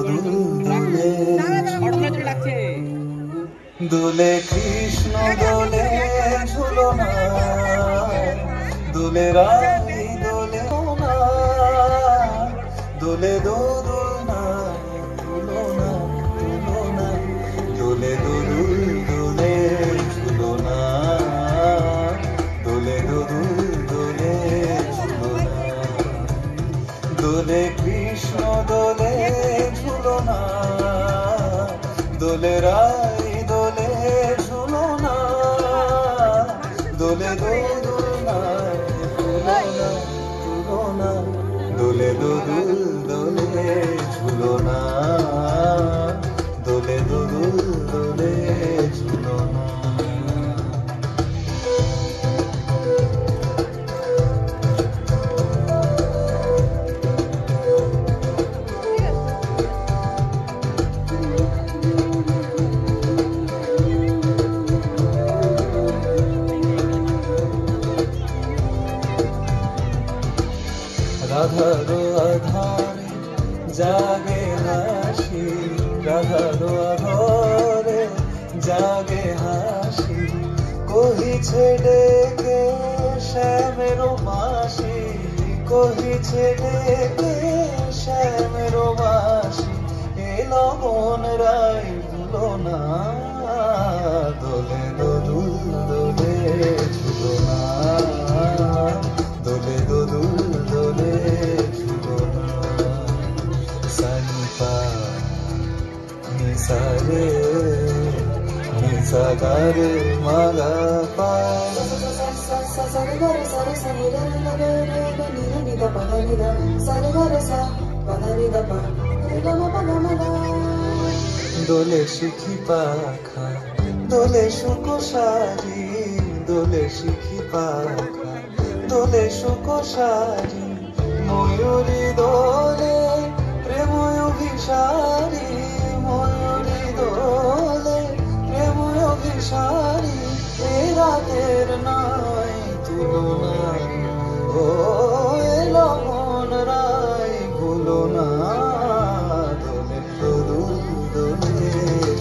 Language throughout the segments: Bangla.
দুল দোলে দোলে কৃষ্ণ দোলে ঝুলনা দোলে রানী দোলে না দোলে দোলনা দুলনা দুলনা দোলে দোল দোলে ঝুলনা দোলে দোল দোলে ঝুলনা দোলে কৃষ্ণ দোলে ঝুলনা দোলে রাই দোলে ঝুলনা দোলে দোলনা ঝুলনা ঝুলনা দোলে দোল দোলে ঝুলনা দোলে দোল দোলে ঝুলনা রাধারো আধারে জাগে হাসি রাধারো আধারে জাগে হাসি কহিছে ডেকে শ্যামেরো মাসি কহিছে ডেকে শ্যামেরো মাসি এলো মন রাই ভুলো না দোলে দোল দোলে ঝুলনা দোলে দোল দোলে ঝুলনা সানিপা নিসারে নিসাগারে মালা পা দোলে শিখি পাখা দোলে সুকোশারি দোলে শিখি পাখা দোলে সুকোশারি ময়ূরী দোলে প্রেময় অভিসারী ময়ূরী দোলে প্রেময় অভিসারী এ রাতের নয় তুলনা ও এলো মন রাই ভুলো না দোলে দোল দোলে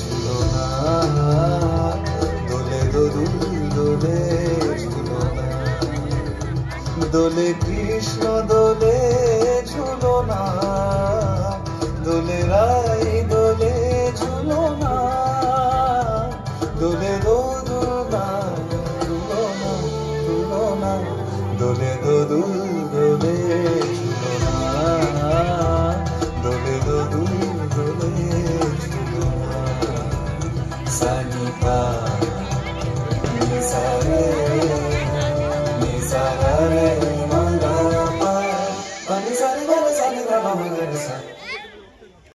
ঝুলনা দোলে দোল দোলে ঝুলনা দোলে কৃষ্ণ দোলে ঝুলনা দোলে রাই দোলে ঝুলনা দোলে দোলনা দুলনা দুলনা দোলে দোল দোলে